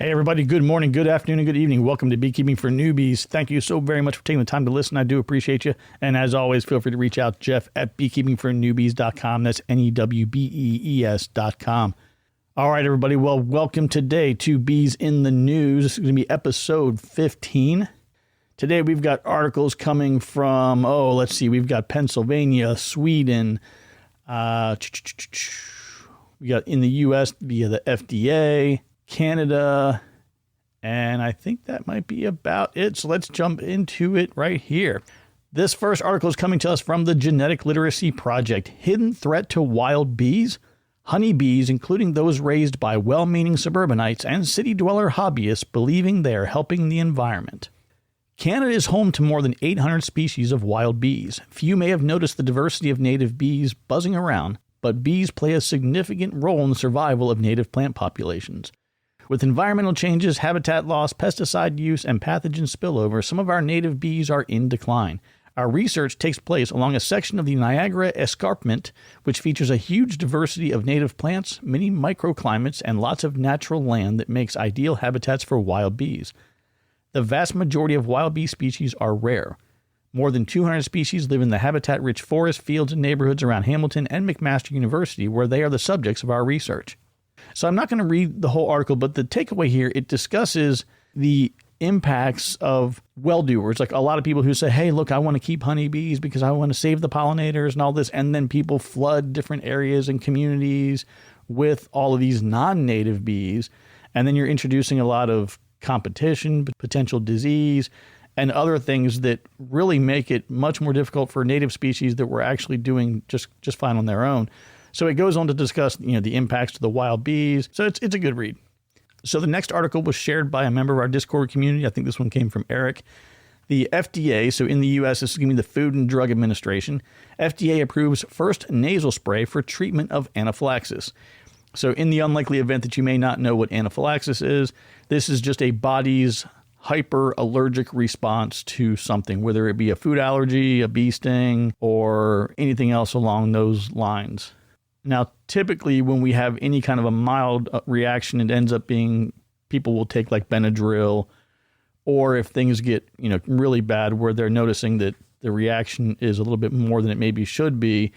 Hey, everybody. Good morning, good afternoon, and good evening. Welcome to Beekeeping for Newbies. Thank you so very much for taking the time to listen. I do appreciate you. And as always, feel free to reach out, Jeff at beekeepingfornewbies.com. That's NEWBEES.com. All right, everybody. Well, welcome today to Bees in the News. This is going to be episode 15. Today, we've got articles coming from, we've got Pennsylvania, Sweden. We got in the U.S. via the FDA. Canada, and I think that might be about it. So let's jump into it right here. This first article is coming to us from the Genetic Literacy Project. Hidden threat to wild bees? Honeybees, including those raised by well-meaning suburbanites and city dweller hobbyists, believing they are helping the environment. Canada is home to more than 800 species of wild bees. Few may have noticed the diversity of native bees buzzing around, but bees play a significant role in the survival of native plant populations. With environmental changes, habitat loss, pesticide use, and pathogen spillover, some of our native bees are in decline. Our research takes place along a section of the Niagara Escarpment, which features a huge diversity of native plants, many microclimates, and lots of natural land that makes ideal habitats for wild bees. The vast majority of wild bee species are rare. More than 200 species live in the habitat-rich forest, fields, and neighborhoods around Hamilton and McMaster University, where they are the subjects of our research. So I'm not going to read the whole article, but the takeaway here, it discusses the impacts of well-doers. Like a lot of people who say, hey, look, I want to keep honeybees because I want to save the pollinators and all this. And then people flood different areas and communities with all of these non-native bees. And then you're introducing a lot of competition, potential disease, and other things that really make it much more difficult for native species that were actually doing just fine on their own. So it goes on to discuss, the impacts to the wild bees. So it's a good read. So the next article was shared by a member of our Discord community. I think this one came from Eric. The FDA, so in the U.S., this is going to be the Food and Drug Administration. FDA approves first nasal spray for treatment of anaphylaxis. So in the unlikely event that you may not know what anaphylaxis is, this is just a body's hyper-allergic response to something, whether it be a food allergy, a bee sting, or anything else along those lines. Now, typically when we have any kind of a mild reaction, it ends up being people will take like Benadryl, or if things get, really bad where they're noticing that the reaction is a little bit more than it maybe should be,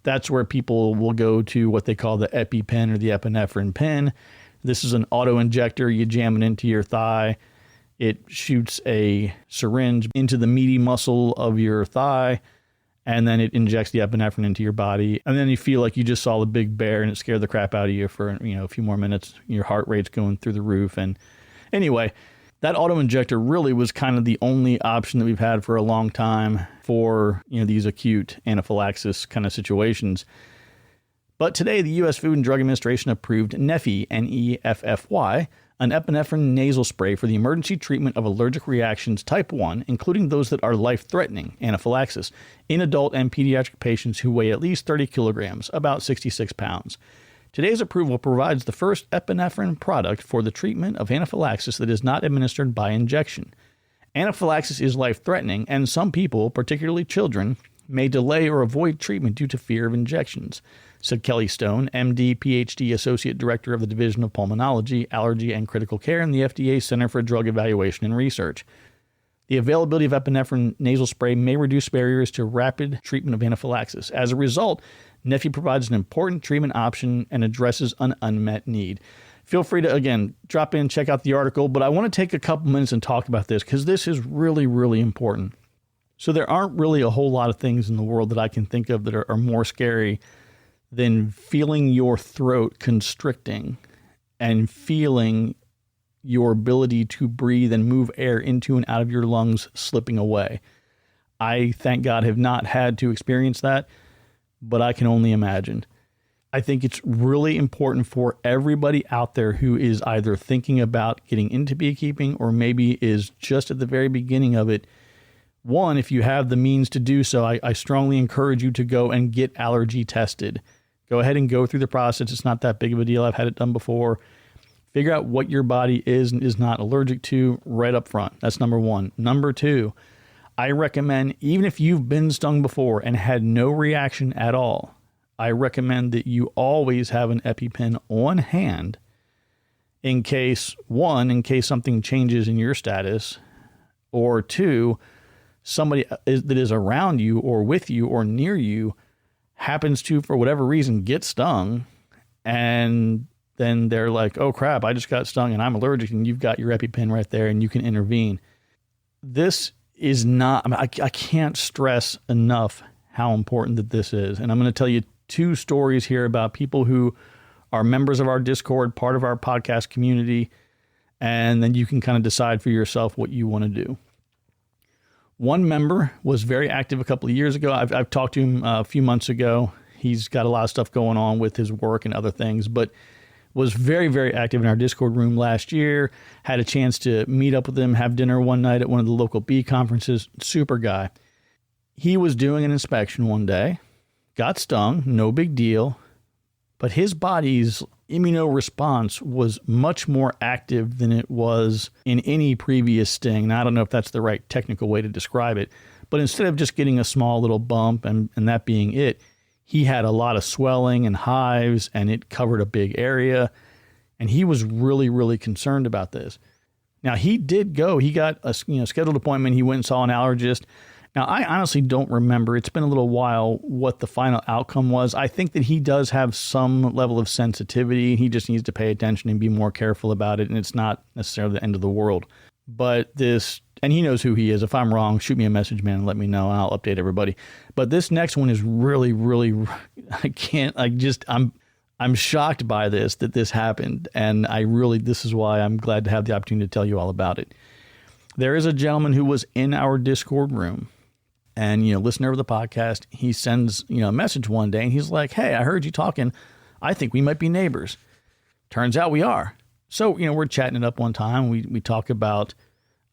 that's where people will go to what they call the EpiPen or the epinephrine pen. This is an auto-injector. You jam it into your thigh. It shoots a syringe into the meaty muscle of your thigh, and then it injects the epinephrine into your body. And then you feel like you just saw the big bear and it scared the crap out of you for, a few more minutes. Your heart rate's going through the roof. And anyway, that auto-injector really was kind of the only option that we've had for a long time for, these acute anaphylaxis kind of situations. But today, the U.S. Food and Drug Administration approved Neffy, Neffy, an epinephrine nasal spray for the emergency treatment of allergic reactions type 1, including those that are life-threatening, anaphylaxis, in adult and pediatric patients who weigh at least 30 kilograms, about 66 pounds. Today's approval provides the first epinephrine product for the treatment of anaphylaxis that is not administered by injection. Anaphylaxis is life-threatening, and some people, particularly children, may delay or avoid treatment due to fear of injections, said Kelly Stone, MD, PhD, Associate Director of the Division of Pulmonology, Allergy, and Critical Care in the FDA Center for Drug Evaluation and Research. The availability of epinephrine nasal spray may reduce barriers to rapid treatment of anaphylaxis. As a result, Neffy provides an important treatment option and addresses an unmet need. Feel free to, again, drop in, check out the article, but I want to take a couple minutes and talk about this because this is really, really important. So there aren't really a whole lot of things in the world that I can think of that are more scary than feeling your throat constricting and feeling your ability to breathe and move air into and out of your lungs slipping away. I, thank God, have not had to experience that, but I can only imagine. I think it's really important for everybody out there who is either thinking about getting into beekeeping or maybe is just at the very beginning of it. One, if you have the means to do so, I strongly encourage you to go and get allergy tested. Go ahead and go through the process. It's not that big of a deal. I've had it done before. Figure out what your body is and is not allergic to right up front. That's number one. Number two, I recommend, even if you've been stung before and had no reaction at all, I recommend that you always have an EpiPen on hand in case something changes in your status, or two, somebody that is around you or with you or near you happens to, for whatever reason, get stung, and then they're like, oh crap, I just got stung and I'm allergic, and you've got your EpiPen right there and you can intervene. This is not, I can't stress enough how important that this is. And I'm going to tell you 2 stories here about people who are members of our Discord, part of our podcast community, and then you can kind of decide for yourself what you want to do. One member was very active a couple of years ago. I've talked to him a few months ago. He's got a lot of stuff going on with his work and other things, but was very, very active in our Discord room last year. Had a chance to meet up with him, have dinner one night at one of the local bee conferences. Super guy. He was doing an inspection one day, got stung, no big deal, but his body's immunoresponse was much more active than it was in any previous sting. Now, I don't know if that's the right technical way to describe it, but instead of just getting a small little bump and that being it, he had a lot of swelling and hives, and it covered a big area, and he was really, really concerned about this. Now, he did go. He got a scheduled appointment. He went and saw an allergist. Now, I honestly don't remember. It's been a little while what the final outcome was. I think that he does have some level of sensitivity. He just needs to pay attention and be more careful about it, and it's not necessarily the end of the world. But this, and he knows who he is. If I'm wrong, shoot me a message, man, and let me know, and I'll update everybody. But this next one is really, really, I'm shocked by that this happened, and this is why I'm glad to have the opportunity to tell you all about it. There is a gentleman who was in our Discord room, and, listener of the podcast, he sends, a message one day, and he's like, hey, I heard you talking. I think we might be neighbors. Turns out we are. So, we're chatting it up one time. We talk about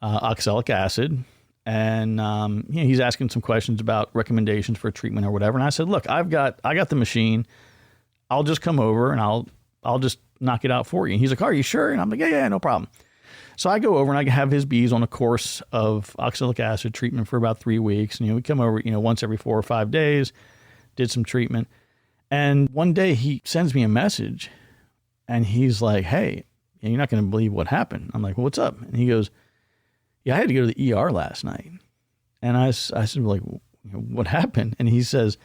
oxalic acid, and he's asking some questions about recommendations for treatment or whatever. And I said, look, I got the machine. I'll just come over and I'll just knock it out for you. And he's like, are you sure? And I'm like, yeah, no problem. So I go over and I have his bees on a course of oxalic acid treatment for about 3 weeks. And, we come over, once every 4 or 5 days, did some treatment. And one day he sends me a message and he's like, hey, you're not going to believe what happened. I'm like, well, what's up? And he goes, yeah, I had to go to the ER last night. And I said, like, what happened? And he says,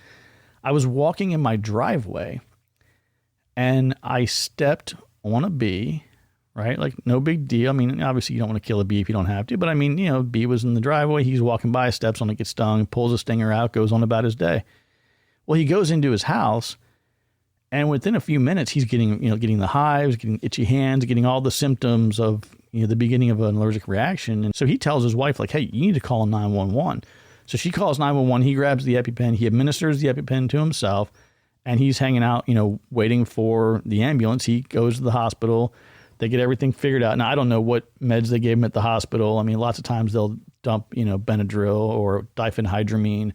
I was walking in my driveway and I stepped on a bee. Right? Like, no big deal. I mean, obviously you don't want to kill a bee if you don't have to, but I mean, bee was in the driveway. He's walking by, steps on it, gets stung, pulls a stinger out, goes on about his day. Well, he goes into his house, and within a few minutes, he's getting the hives, getting itchy hands, getting all the symptoms of, the beginning of an allergic reaction. And so he tells his wife, like, hey, you need to call 911. So she calls 911. He grabs the EpiPen. He administers the EpiPen to himself, and he's hanging out, waiting for the ambulance. He goes to the hospital. They get everything figured out. Now, I don't know what meds they gave him at the hospital. I mean, lots of times they'll dump, Benadryl or diphenhydramine,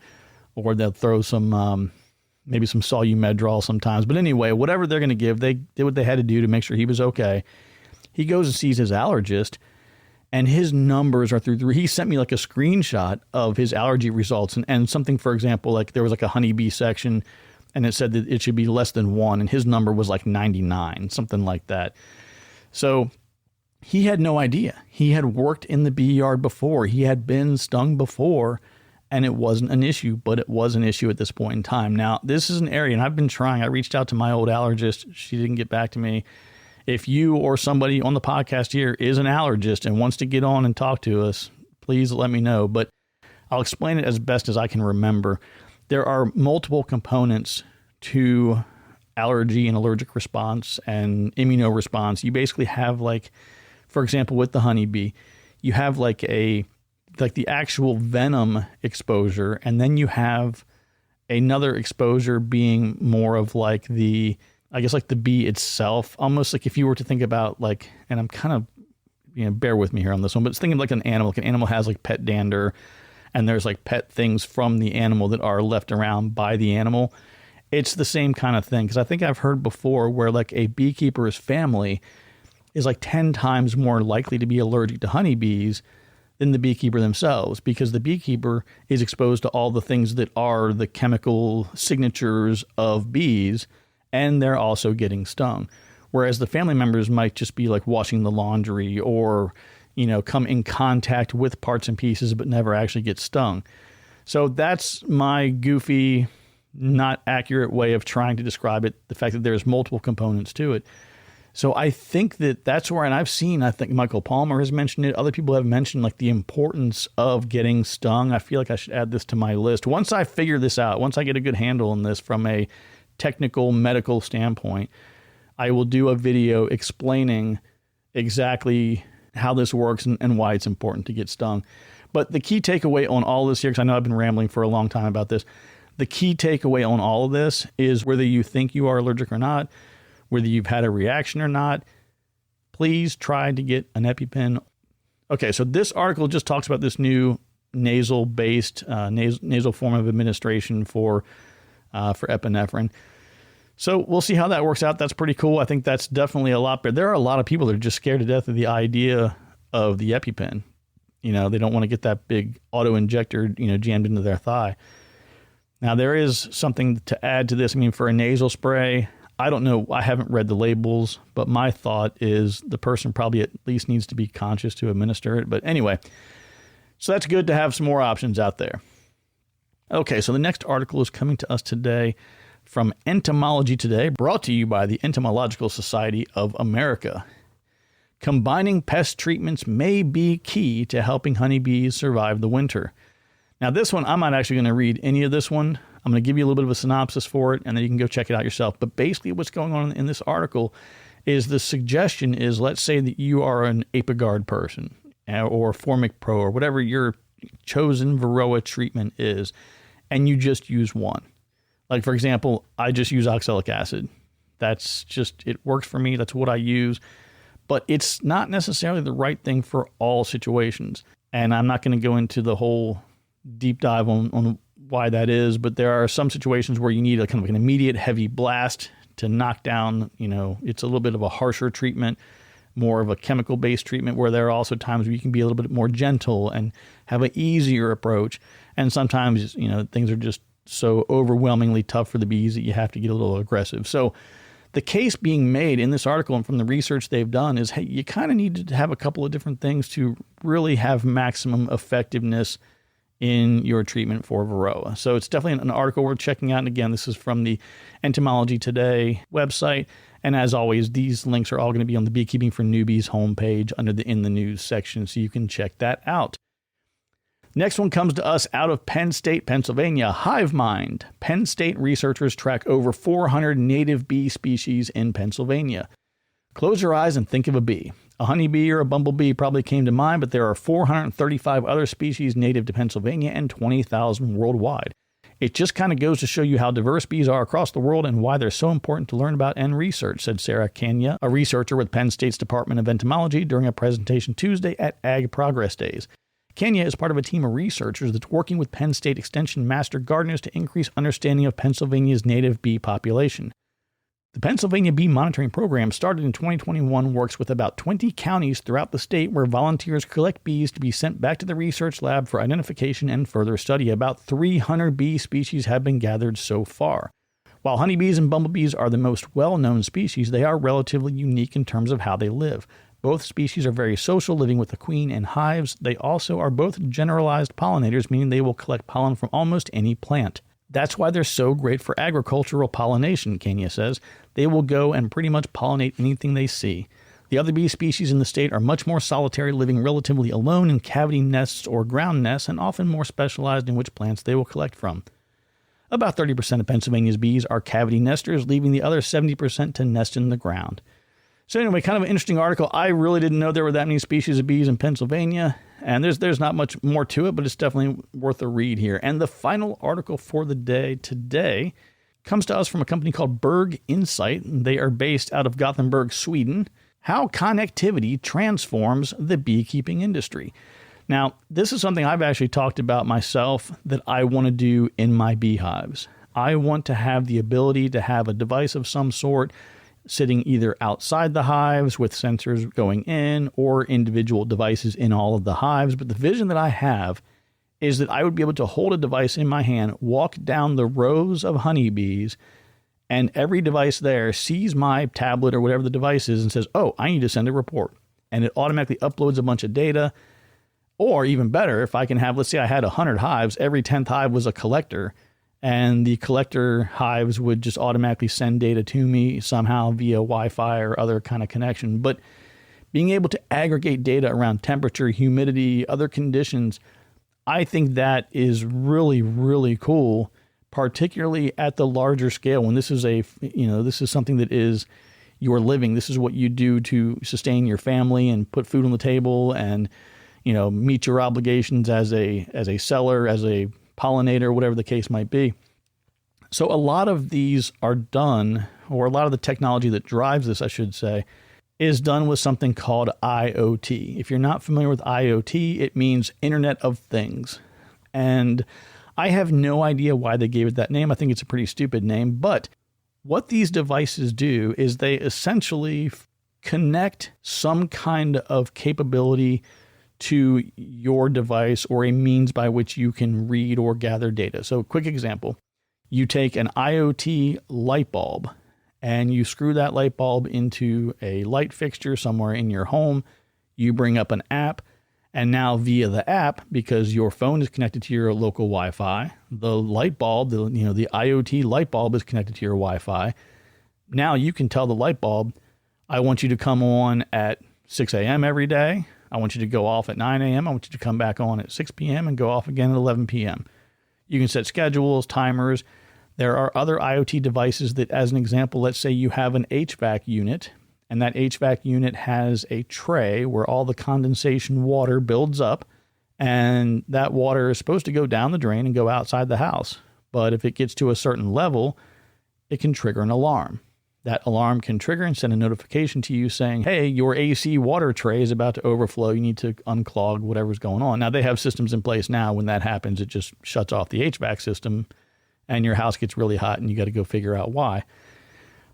or they'll throw some, maybe some Solumedrol sometimes. But anyway, whatever they're going to give, they did what they had to do to make sure he was okay. He goes and sees his allergist, and his numbers are through. He sent me like a screenshot of his allergy results and something, for example, like there was like a honeybee section, and it said that it should be less than 1, and his number was like 99, something like that. So he had no idea. He had worked in the bee yard before. He had been stung before, and it wasn't an issue, but it was an issue at this point in time. Now, this is an area, and I've been trying. I reached out to my old allergist. She didn't get back to me. If you or somebody on the podcast here is an allergist and wants to get on and talk to us, please let me know. But I'll explain it as best as I can remember. There are multiple components to allergy and allergic response and immunoresponse. You basically have, like, for example, with the honeybee, you have like the actual venom exposure, and then you have another exposure being more of like the bee itself, almost like if you were to think about like, and I'm kind of, bear with me here on this one, but it's thinking like an animal. Like an animal has like pet dander, and there's like pet things from the animal that are left around by the animal. It's the same kind of thing, because I think I've heard before where like a beekeeper's family is like 10 times more likely to be allergic to honeybees than the beekeeper themselves, because the beekeeper is exposed to all the things that are the chemical signatures of bees, and they're also getting stung. whereas the family members might just be like washing the laundry or, come in contact with parts and pieces but never actually get stung. So that's my goofy, not accurate way of trying to describe it, the fact that there's multiple components to it. So I think that's where, and I think Michael Palmer has mentioned it. Other people have mentioned like the importance of getting stung. I feel like I should add this to my list. Once I figure this out, once I get a good handle on this from a technical medical standpoint, I will do a video explaining exactly how this works and why it's important to get stung. But the key takeaway on all this here, because I know I've been rambling for a long time about this, the key takeaway on all of this is whether you think you are allergic or not, whether you've had a reaction or not, please try to get an EpiPen. Okay, so this article just talks about this new nasal-based, nasal form of administration for epinephrine. So we'll see how that works out. That's pretty cool. I think that's definitely a lot better. There are a lot of people that are just scared to death of the idea of the EpiPen. They don't want to get that big auto-injector, jammed into their thigh. Now, there is something to add to this. I mean, for a nasal spray, I don't know. I haven't read the labels, but my thought is the person probably at least needs to be conscious to administer it. But anyway, so that's good to have some more options out there. Okay, so the next article is coming to us today from Entomology Today, brought to you by the Entomological Society of America. Combining pest treatments may be key to helping honeybees survive the winter. Now, this one, I'm not actually going to read any of this one. I'm going to give you a little bit of a synopsis for it, and then you can go check it out yourself. But basically what's going on in this article is the suggestion is, let's say that you are an Apigard person or Formic Pro or whatever your chosen Varroa treatment is, and you just use one. Like, for example, I just use oxalic acid. That's just, it works for me. That's what I use. But it's not necessarily the right thing for all situations. And I'm not going to go into the whole deep dive on why that is, but there are some situations where you need a kind of an immediate heavy blast to knock down, it's a little bit of a harsher treatment, more of a chemical-based treatment, where there are also times where you can be a little bit more gentle and have an easier approach. And sometimes, things are just so overwhelmingly tough for the bees that you have to get a little aggressive. So the case being made in this article and from the research they've done is, hey, you kind of need to have a couple of different things to really have maximum effectiveness in your treatment for Varroa. So it's definitely an article worth checking out. And again, this is from the Entomology Today website. And as always, these links are all going to be on the Beekeeping for Newbies homepage under the In the News section, so you can check that out. Next one comes to us out of Penn State, Pennsylvania. Hive mind. Penn State researchers track over 400 native bee species in Pennsylvania. Close your eyes and think of a bee. A honeybee or a bumblebee probably came to mind, but there are 435 other species native to Pennsylvania and 20,000 worldwide. It just kind of goes to show you how diverse bees are across the world and why they're so important to learn about and research, said Sarah Kenya, a researcher with Penn State's Department of Entomology, during a presentation Tuesday at Ag Progress Days. Kenya is part of a team of researchers that's working with Penn State Extension master gardeners to increase understanding of Pennsylvania's native bee population. The Pennsylvania Bee Monitoring Program, started in 2021, works with about 20 counties throughout the state where volunteers collect bees to be sent back to the research lab for identification and further study. About 300 bee species have been gathered so far. While honeybees and bumblebees are the most well-known species, they are relatively unique in terms of how they live. Both species are very social, living with the queen in hives. They also are both generalized pollinators, meaning they will collect pollen from almost any plant. That's why they're so great for agricultural pollination, Kenya says. They will go and pretty much pollinate anything they see. The other bee species in the state are much more solitary, living relatively alone in cavity nests or ground nests, and often more specialized in which plants they will collect from. About 30% of Pennsylvania's bees are cavity nesters, leaving the other 70% to nest in the ground. So anyway, kind of an interesting article. I really didn't know there were that many species of bees in Pennsylvania, and there's not much more to it, but it's definitely worth a read here. And the final article for the day today comes to us from a company called Berg Insight. They are based out of Gothenburg, Sweden. How connectivity transforms the beekeeping industry. Now, this is something I've actually talked about myself that I want to do in my beehives. I want to have the ability to have a device of some sort sitting either outside the hives with sensors going in or individual devices in all of the hives. But the vision that I have is that I would be able to hold a device in my hand, walk down the rows of honeybees, And every device there sees my tablet or whatever the device is and says, oh, I need to send a report. And it automatically uploads a bunch of data. Or even better, if I can have, let's say I had 100 hives, every 10th hive was a collector. And the collector hives would just automatically send data to me somehow via Wi-Fi or other kind of connection. But being able to aggregate data around temperature, humidity, other conditions, I think that is really, really cool, particularly at the larger scale when this is this is something that is your living. This is what you do to sustain your family and put food on the table and, meet your obligations as a seller, as a pollinator, whatever the case might be. So a lot of these are done, or a lot of the technology that drives this, I should say, is done with something called IoT. If you're not familiar with IoT, it means Internet of Things. And I have no idea why they gave it that name. I think it's a pretty stupid name. But what these devices do is they essentially connect some kind of capability to your device or a means by which you can read or gather data. So quick example, you take an IoT light bulb and you screw that light bulb into a light fixture somewhere in your home. You bring up an app, and now via the app, because your phone is connected to your local Wi-Fi, the light bulb, the IoT light bulb is connected to your Wi-Fi. Now you can tell the light bulb, I want you to come on at 6 a.m. every day. I want you to go off at 9 a.m. I want you to come back on at 6 p.m. and go off again at 11 p.m. You can set schedules, timers. There are other IoT devices that, as an example, let's say you have an HVAC unit, and that HVAC unit has a tray where all the condensation water builds up, and that water is supposed to go down the drain and go outside the house. But if it gets to a certain level, it can trigger an alarm. That alarm can trigger and send a notification to you saying, hey, your AC water tray is about to overflow. You need to unclog whatever's going on. Now, they have systems in place now. When that happens, it just shuts off the HVAC system and your house gets really hot and you got to go figure out why.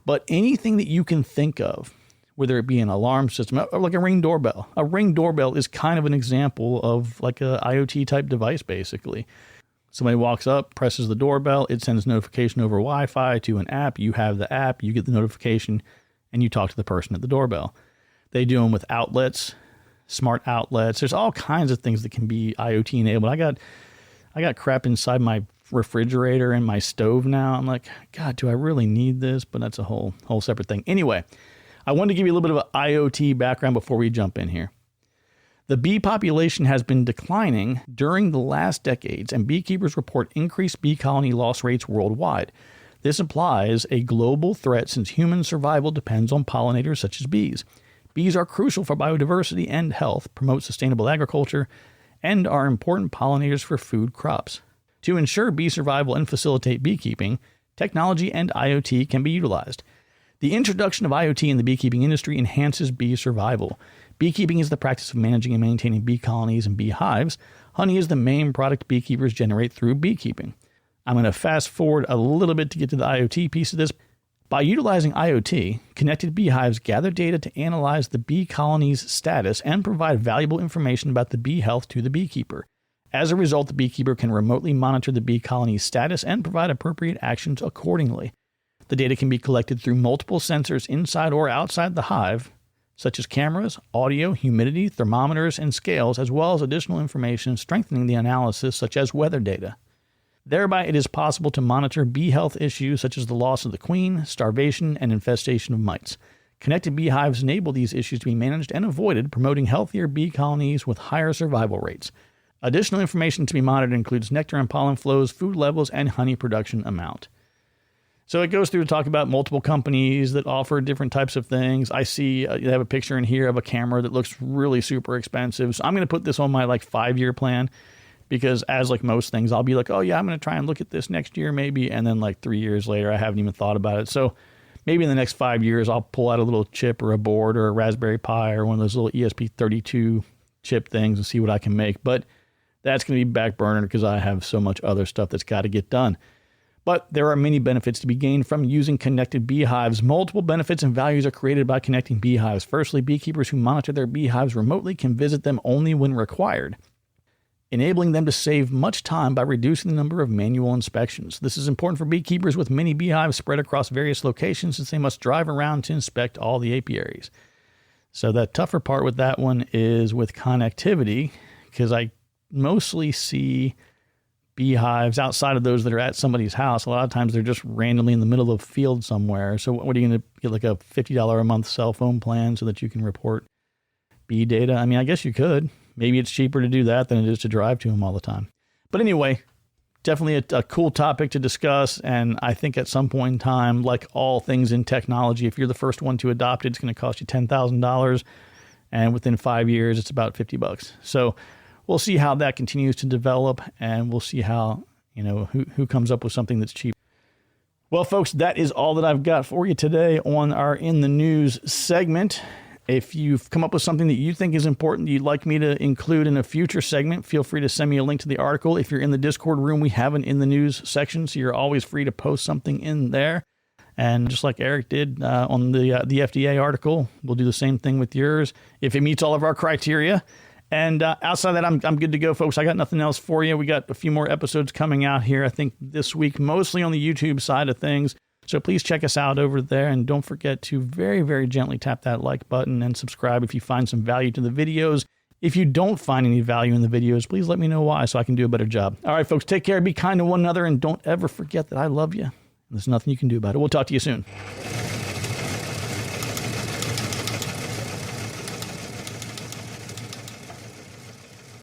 But anything that you can think of, whether it be an alarm system or like a Ring doorbell. A Ring doorbell is kind of an example of like a IoT type device, basically. Somebody walks up, presses the doorbell, it sends notification over Wi-Fi to an app. You have the app, you get the notification, and you talk to the person at the doorbell. They do them with outlets, smart outlets. There's all kinds of things that can be IoT enabled. I got crap inside my refrigerator and my stove now. I'm like, God, do I really need this? But that's a whole separate thing. Anyway, I wanted to give you a little bit of an IoT background before we jump in here. The bee population has been declining during the last decades, and beekeepers report increased bee colony loss rates worldwide. This implies a global threat since human survival depends on pollinators such as bees. Bees are crucial for biodiversity and health, promote sustainable agriculture, and are important pollinators for food crops. To ensure bee survival and facilitate beekeeping, technology and IoT can be utilized. The introduction of IoT in the beekeeping industry enhances bee survival. Beekeeping is the practice of managing and maintaining bee colonies and bee hives. Honey is the main product beekeepers generate through beekeeping. I'm going to fast forward a little bit to get to the IoT piece of this. By utilizing IoT, connected beehives gather data to analyze the bee colony's status and provide valuable information about the bee health to the beekeeper. As a result, the beekeeper can remotely monitor the bee colony's status and provide appropriate actions accordingly. The data can be collected through multiple sensors inside or outside the hive, such as cameras, audio, humidity, thermometers, and scales, as well as additional information strengthening the analysis, such as weather data. Thereby, it is possible to monitor bee health issues such as the loss of the queen, starvation, and infestation of mites. Connected beehives enable these issues to be managed and avoided, promoting healthier bee colonies with higher survival rates. Additional information to be monitored includes nectar and pollen flows, food levels, and honey production amount. So it goes through to talk about multiple companies that offer different types of things. I see you have a picture in here of a camera that looks really super expensive. So I'm going to put this on my 5-year plan because as most things, I'll be like, oh yeah, I'm going to try and look at this next year maybe. And then 3 years later, I haven't even thought about it. So maybe in the next 5 years, I'll pull out a little chip or a board or a Raspberry Pi or one of those little ESP32 chip things and see what I can make. But that's going to be back burner because I have so much other stuff that's got to get done. But there are many benefits to be gained from using connected beehives. Multiple benefits and values are created by connecting beehives. Firstly, beekeepers who monitor their beehives remotely can visit them only when required. enabling them to save much time by reducing the number of manual inspections. This is important for beekeepers with many beehives spread across various locations, since they must drive around to inspect all the apiaries. So the tougher part with that one is with connectivity, because I mostly see beehives outside of those that are at somebody's house. A lot of times they're just randomly in the middle of a field somewhere. So what are you going to get, like a $50 a month cell phone plan so that you can report bee data? I mean, I guess you could. Maybe it's cheaper to do that than it is to drive to them all the time. But anyway, definitely a cool topic to discuss. And I think at some point in time, like all things in technology, if you're the first one to adopt it, it's going to cost you $10,000. And within 5 years, it's about $50. So we'll see how that continues to develop, and we'll see how, who comes up with something that's cheap. Well, folks, that is all that I've got for you today on our In the News segment. If you've come up with something that you think is important that you'd like me to include in a future segment, feel free to send me a link to the article. If you're in the Discord room, we have an In the News section, so you're always free to post something in there. And just like Eric did on the FDA article, we'll do the same thing with yours if it meets all of our criteria. And outside of that, I'm good to go, folks. I got nothing else for you. We got a few more episodes coming out here, I think, this week, mostly on the YouTube side of things. So please check us out over there, and don't forget to very, very gently tap that like button and subscribe if you find some value to the videos. If you don't find any value in the videos, please let me know why so I can do a better job. All right, folks, take care, be kind to one another, and don't ever forget that I love you. There's nothing you can do about it. We'll talk to you soon.